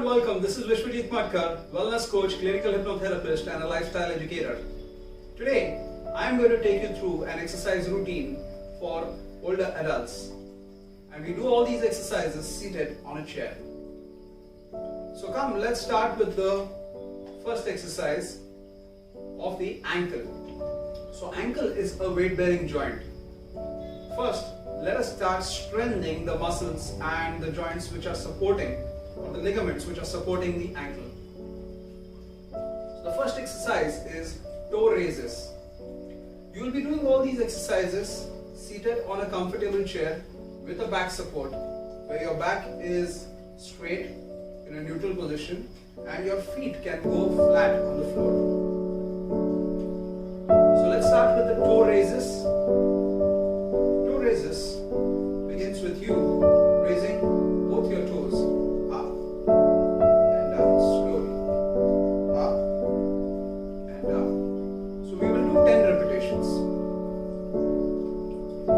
and welcome. This is Vishwajit Matkar, wellness coach, clinical hypnotherapist and a lifestyle educator. Today, I am going to take you through an exercise routine for older adults. And we do all these exercises seated on a chair. So come, let's start with the first exercise of the ankle. So ankle is a weight-bearing joint. First, let us start strengthening the muscles and the joints which are supporting, or the ligaments which are supporting the ankle. So the first exercise is toe raises. You will be doing all these exercises seated on a comfortable chair with a back support, where your back is straight in a neutral position and your feet can go flat on the floor. So let's start with the toe raises. Toe raises begins with you raising both your toes up and down slowly, up and down. So we will do 10 repetitions. 3,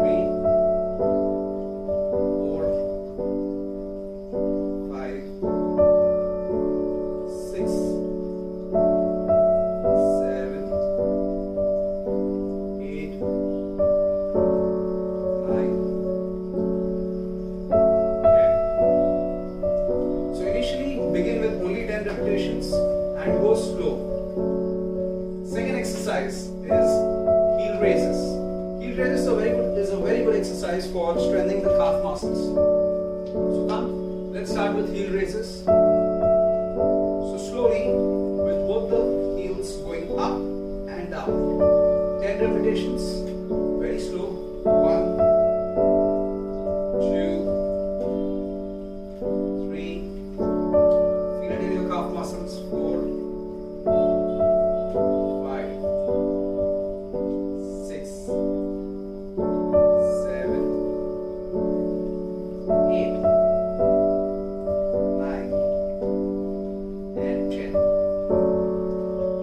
4, 5, 6, 7, 8, 9, 10. So initially begin with only 10 repetitions and go slow. Second exercise is heel raises. Heel raises is a very good exercise for strengthening the calf muscles. So come, let's start with heel raises. So slowly, with both the heels going up and down. 10 repetitions, very slow. 1, 2, 3. Feel it in your calf muscles. 4, 5, 6, 7, 8, 9, and 10.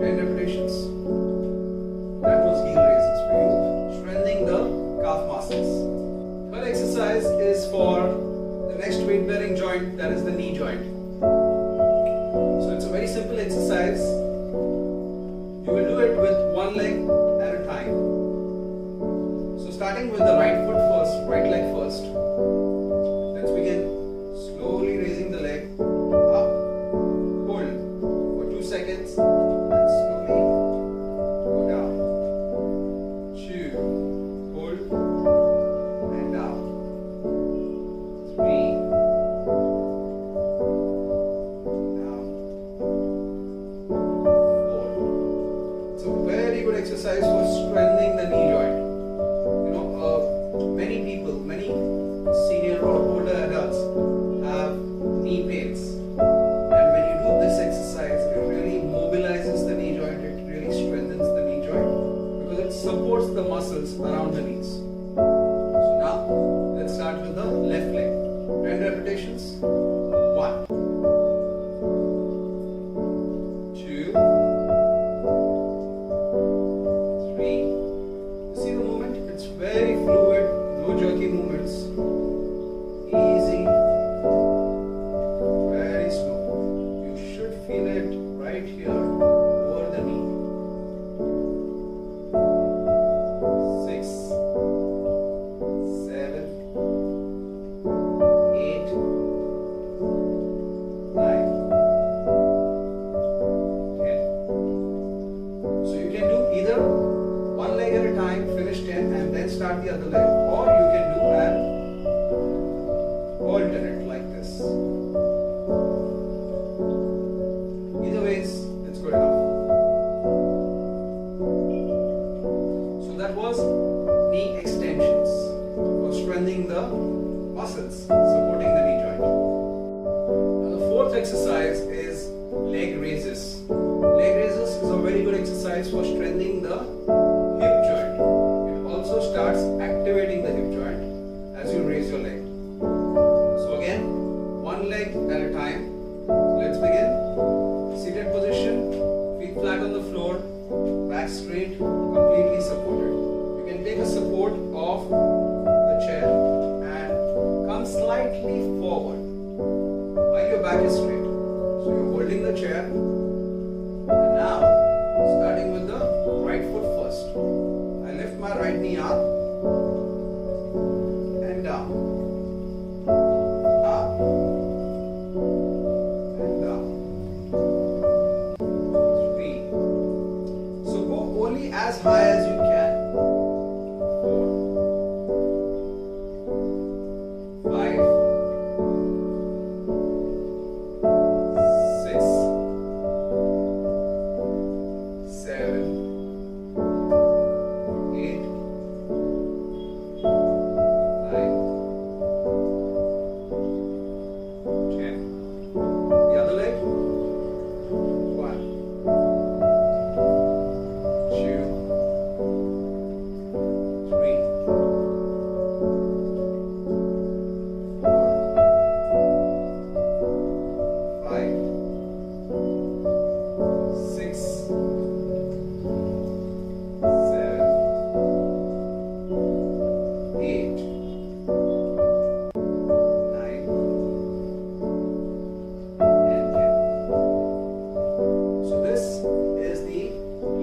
10 repetitions. That was heel raises for you, strengthening the calf muscles. Third exercise is for the next weight-bearing joint, that is the knee joint. So it's a very simple exercise. You will do it with one leg at a time. So starting with the right foot first, right leg first. Let's begin slowly raising the leg up, hold for 2 seconds, and slowly go down. 2, hold, and down. 3, down. 4. It's a very good exercise for strengthening the knee joint. Many people, many senior or older adults have knee pains, and when you do this exercise, it really mobilizes the knee joint, it really strengthens the knee joint because it supports the muscles around the knees. So now, let's start with the left leg. 10 repetitions. 1, 2, 3. See the movement? It's very fluid. No jerky movements. Easy. Very slow. You should feel it right here over the knee. 6, 7, 8, 9, 10. So you can do either one leg at a time, finish 10 and then start the other leg, or you can do an alternate like this. Either ways, it's good enough. So that was knee extensions for strengthening the muscles supporting the knee joint. Now the fourth exercise is leg raises. Leg raises is a very good exercise for strengthening the hip joint. It also starts activating the hip joint as you raise your leg. So again, one leg at a time. Let's begin. Seated position, feet flat on the floor, back straight, completely supported. You can take a support of the chair and come slightly forward while your back is straight. holding the chair. And now, starting with the right foot first. I lift my right knee up and down. Up and down. 3. So go only as high as you can. 4. 5. 6. 7. 8. 9. 10. The other leg. 1. 2. 3. 4. 5. 6. 7. 8. 9. And 10. So this is the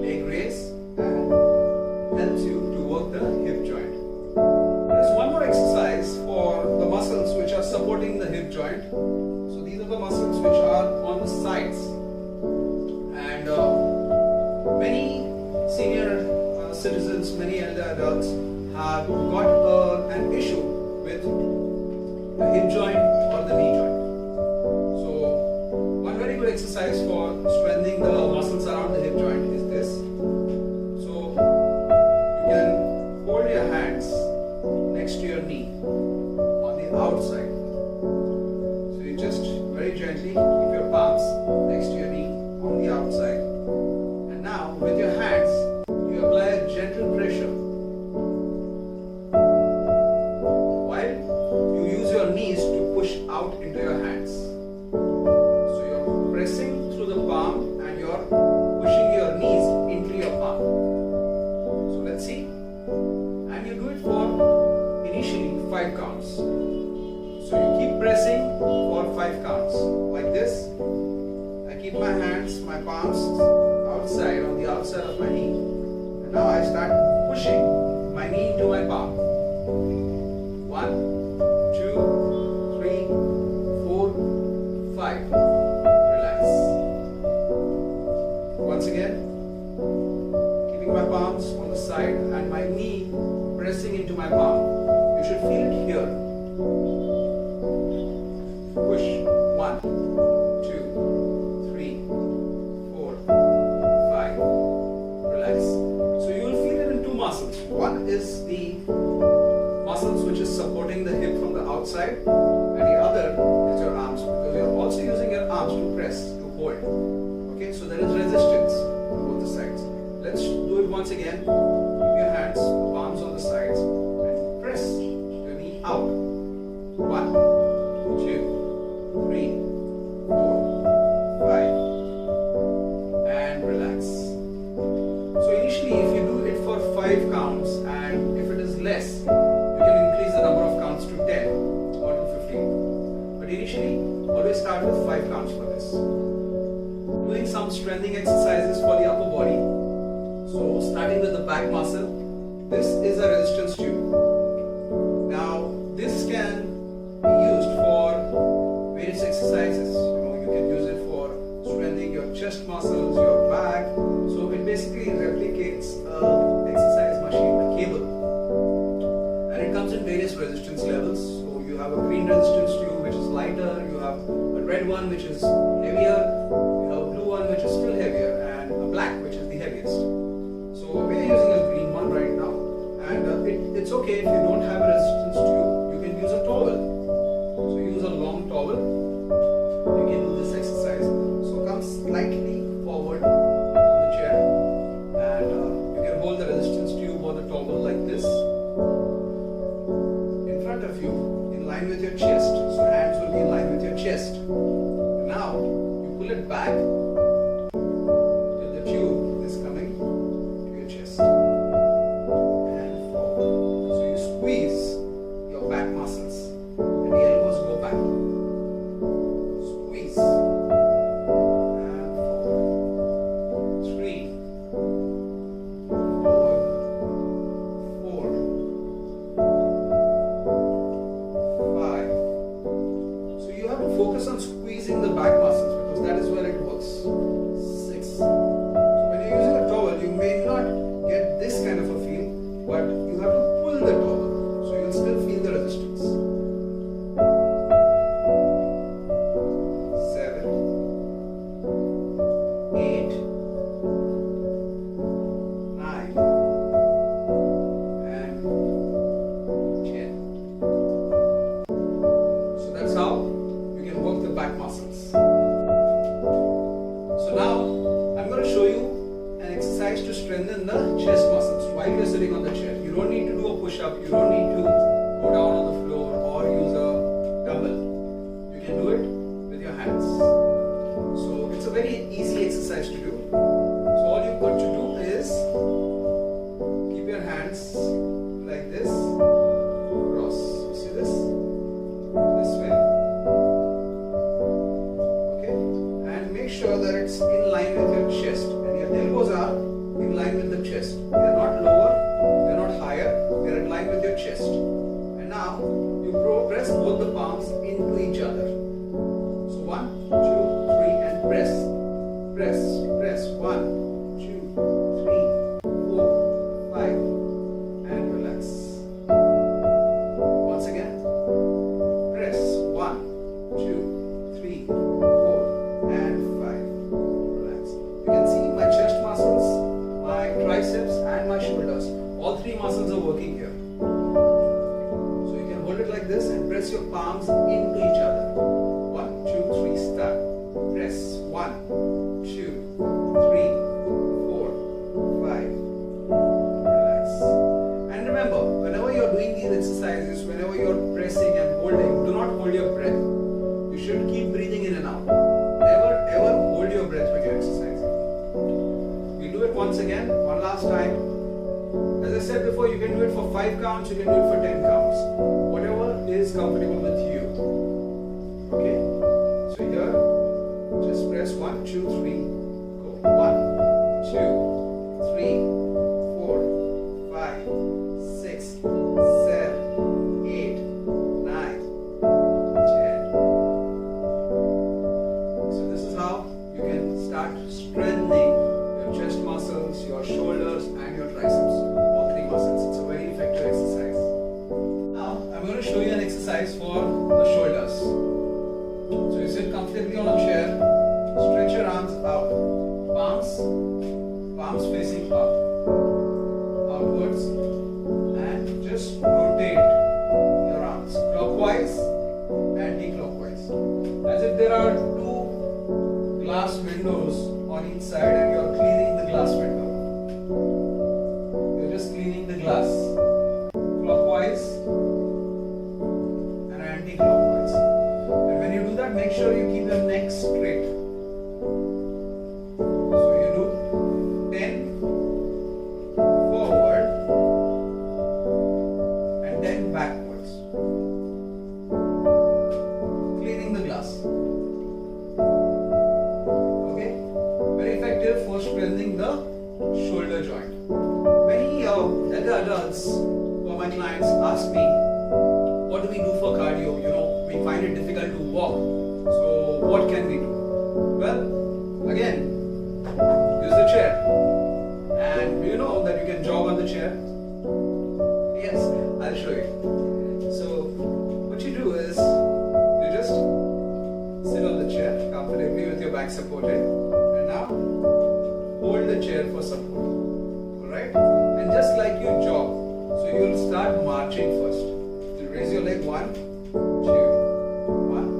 leg raise and helps you to work the hip joint. There's one more exercise for the muscles which are supporting the hip joint. So these are the muscles which are on the sides. And many senior citizens, many elder adults have got an issue with the hip joint or the knee joint. So one very good exercise for strengthening the muscles around the hip joint is this. So you can hold your hands next to your knee on the outside. So you just very gently keep your palms next to your knee on the outside. And now with your hands you apply a gentle pressure while you use your knees to push out into your hands. So you're pressing through the palm and you're pushing your knees into your palm. So let's see. And you do it for initially 5 counts. So you keep pressing for 5 counts like this. I keep my hands, my palms outside on the outside of my knee. And now I start pushing my knee into my palm. 1, 2, 3, 4, 5. Relax. Once again, keeping my palms on the side and my knee pressing into my palm. You should feel it here. Push. 1, 2, 3, 4, 5. Relax. So you will feel it in 2 muscles. One is the muscles which is supporting the hip from the outside, and the other is your arms, because you are also using your arms to press, to hold. Okay, so there is resistance on both the sides. Let's do it once again. Keep your hands, palms on the sides, and press your knee out. 1, 2, 3, 4, 5. And relax. So initially if you do it for 5 counts, and if it is less, you can increase the number of counts to 10 or to 15. But initially, always start with 5 counts for this. Doing some strengthening exercises for the upper body. So starting with the back muscle, this is a resistance tube. Now this can be used for various exercises. You can use it for strengthening your chest muscles, your back. So it basically replicates an exercise machine, a cable. And it comes in various resistance levels. So you have a green resistance tube which is lighter, you have a red one which is heavier, you have a blue one which is still heavier, and a black which is the heaviest. So we are using a green one right now, and it's okay if you don't have a resistance tube, you can use a towel. So use a long towel, you can do this exercise. So come slightly forward on the chair, and you can hold the resistance tube or the towel like this in front of you, in line with your chest. So hands will be in line with your chest. Now you pull it back till the tube is coming to your chest and forward. So you squeeze your back muscles and the elbows go back. Squeeze pull the towel. So you'll still feel the resistance. 7, 8, 9, and 10. So that's how you can work the back muscles. So now I'm going to show you an exercise to strengthen the chest muscles while you're sitting on the chair. You don't need to do a push-up, you don't need to go down on the floor or use a dumbbell. You can do it with your hands. So it's a very easy exercise to do. So all you've got to do is keep your hands like this, cross. You see this? This way. Okay? And make sure that it's in line with your chest. And your elbows are in line with the chest. They are not lower, they are not higher, they are in line with your chest. And now you press both the palms into each other. So 1, 2, 3 and press. Press, press. 1, 2, 3, 4, 5 and relax. Once again. Press. 1, 2, 3, 4 and 5. Relax. You can see my chest muscles, my triceps and my shoulders. All three muscles are working here. So you can hold it like this and press your palms into each other. 1, 2, 3, start. Press. 1, 2, 3, 4, 5. Relax. And remember, whenever you're doing these exercises, whenever you're pressing and holding, do not hold your breath. You should keep breathing in and out. Never ever hold your breath when you're exercising. We'll do it once again, one last time. As I said before, you can do it for 5 counts, you can do it for 10 counts. Whatever is comfortable with you. Okay? So here, just press 1, 2, 3, go. 1, 2, 3, 4, 5, 6, 7, 8, 9, 10. So this is how you can start strengthening your chest muscles, your shoulders and your triceps. All three muscles. It's a very effective exercise. Now I'm going to show you an exercise for the shoulders. So you sit comfortably on a chair, stretch your arms out, palms facing up, outwards, and just rotate your arms clockwise, anti-clockwise, as if there are 2 glass windows on each side and you're cleaning the glass window. You're just cleaning the glass clockwise and anti-clockwise. And when you do that, make sure you keep your neck straight. So you do 10 forward and 10 backwards. Cleaning the glass. Okay? Very effective for strengthening the shoulder joint. Many elder adults who are my clients ask me, what do we do for cardio? You know, we find it difficult to walk. So what can we do? Well, again, use the chair. And you know that you can jog on the chair. Yes, I'll show you. So what you do is, you just sit on the chair comfortably with your back supported. And now, hold the chair for support. Alright? And just like you jog, so you'll start marching first. You raise your leg, 1, 2, 1,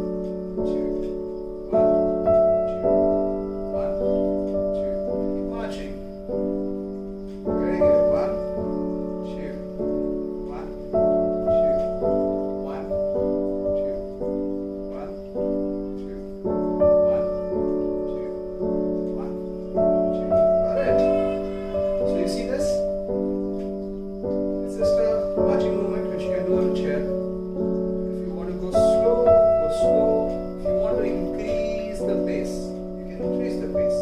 2, 1, 2, 1, 2. Marching. Very good. 1, 2, 1, 2, 1, 2, 1, 2, 1, 2, 1, 2. Got it? So you see this? It's just a marching movement which you can do on a chair. If you want to go slow, go slow. If you want to increase the pace, you can increase the pace.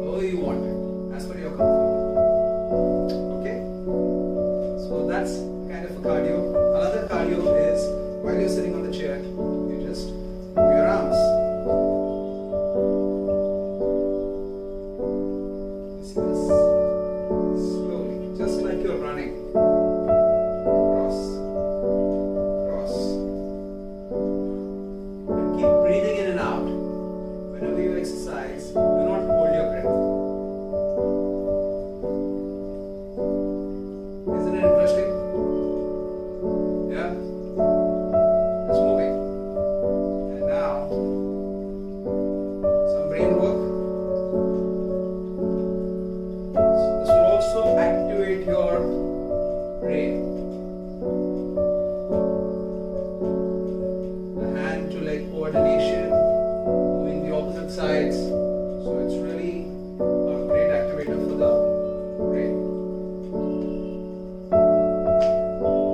Oh, you want it, as per your comfort. Okay? So that's kind of a cardio. Another cardio is while you're sitting on the chair, you just move your arms. You see this? Slowly, just like you're running. brain. The hand to leg coordination, moving the opposite sides. So it's really a great activator for the brain.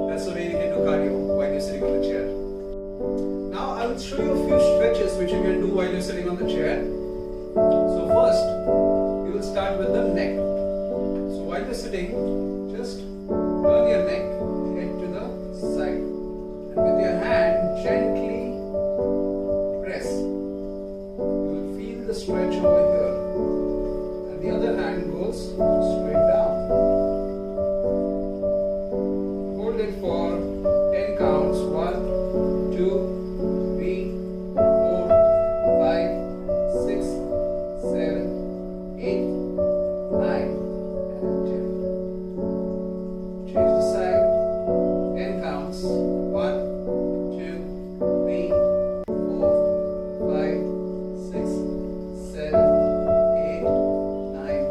That's the way you can do cardio while you're sitting on the chair. Now I will show you a few stretches which you can do while you're sitting on the chair. So first, you will start with the neck. So while you're sitting, just turn your neck, head to the side, and with your hand gently press. You will feel the stretch over here, and the other hand goes straight down. Hold it for 10 counts. 1, 2, 3, 4, 5, 6, 7, 8, 9, and 10. Change the side. 10 counts. 1, 2, 3, 4, 5, 6, 7, 8, 9,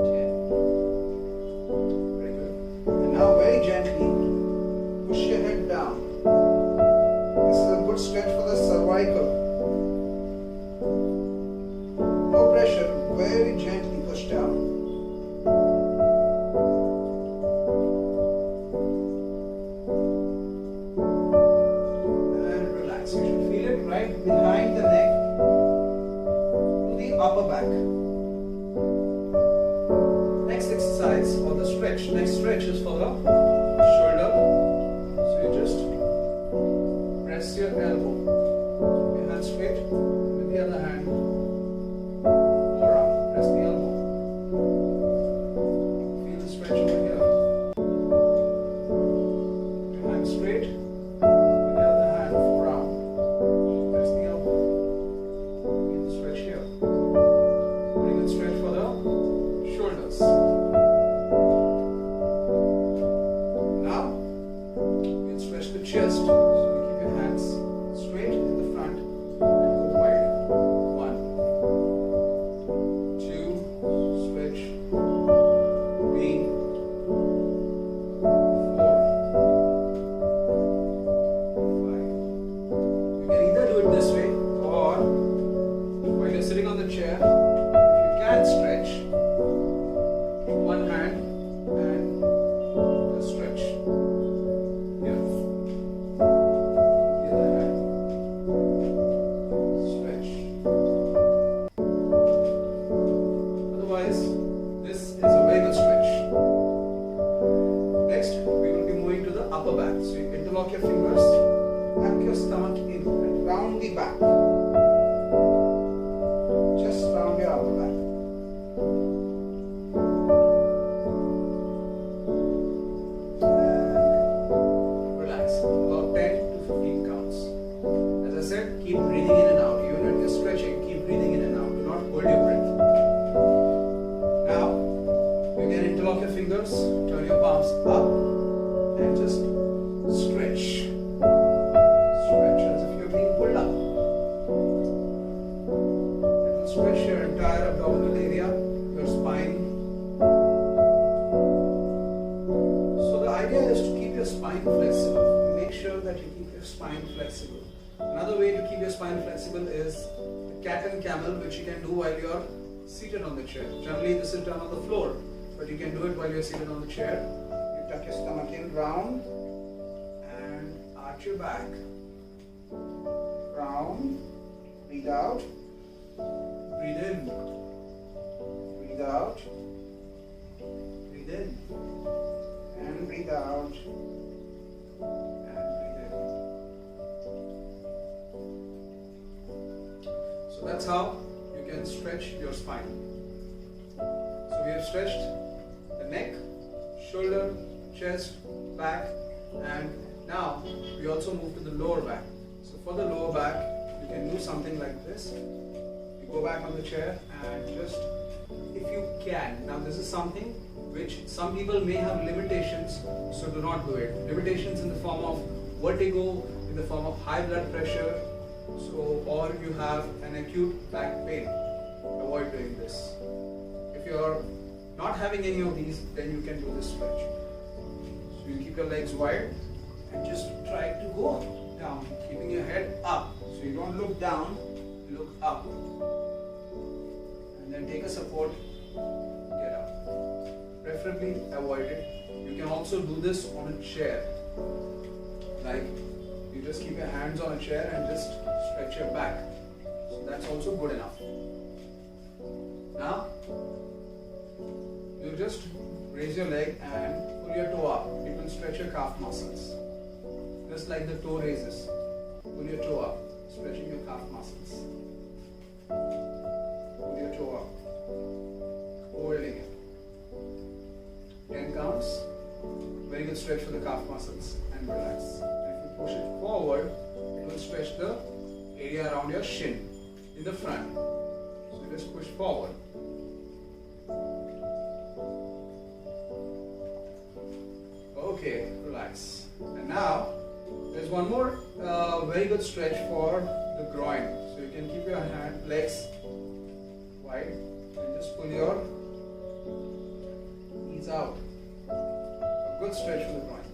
10. Very good. And now very gently push your head down. This is a good stretch for the cervical. No pressure, very gently push down. And relax. You should feel it right behind the neck to the upper back. Next exercise or the stretch. Next stretch is for the shoulder. So you just press your elbow. Your hand straight with the other hand. Forearm. Press the elbow. Feel the stretch over here. Your hand straight with the other hand. Forearm. Press the elbow. Feel the stretch here. Very good stretch for the shoulders. Now, you stretch the chest. So you keep your hands straight in the front and go wide. 1, 2, stretch. 3, 4, 5. You can either do it this way or while you're sitting on the chair, if you can stretch, one hand and just stretch. Here. The other hand. Stretch. Otherwise, this is a very good stretch. Next, we will be moving to the upper back. So you interlock your fingers, tuck your stomach in and round the back. Just round your upper back. And relax. About 10 to 15 counts. As I said, keep breathing in and out. Even when you're stretching, keep breathing in and out. Do not hold your breath. Now, you can interlock your fingers, turn your palms up, and just stretch. Stretch as if you're being pulled up. It will stretch your entire abdominal area, your spine. So the idea is to keep your spine flexible. Make sure that you keep your spine flexible. Another way to keep your spine flexible is the cat and camel, which you can do while you're seated on the chair. Generally, this is done on the floor, but you can do it while you're seated on the chair. You tuck your stomach in, round, and arch your back. Round, breathe out, breathe in, breathe out, breathe in, and breathe out, and breathe in. So that's how you can stretch your spine. So we have stretched the neck, shoulder, chest, back, and now we also move to the lower back. So for the lower back, you can do something like this. You go back on the chair and just, if you can, now this is something which some people may have limitations, so do not do it. Limitations in the form of vertigo, in the form of high blood pressure, so or you have an acute back pain. Avoid doing this. If you're not having any of these, then you can do this stretch. So you keep your legs wide and just try to go down, keeping your head up. So you don't look down, you look up. And then take a support, get up. Preferably avoid it. You can also do this on a chair. Like you just keep your hands on a chair and just stretch your back. So that's also good enough. Now, you just raise your leg and pull your toe up. You can stretch your calf muscles. Just like the toe raises. Pull your toe up, stretching your calf muscles. Pull your toe up, holding it. 10 counts. Very good stretch for the calf muscles and relax. And if you push it forward, it will stretch the area around your shin in the front. So you just push forward. Okay, relax. And now there's one more very good stretch for the groin. So you can keep your legs wide and just pull your knees out. A good stretch for the groin.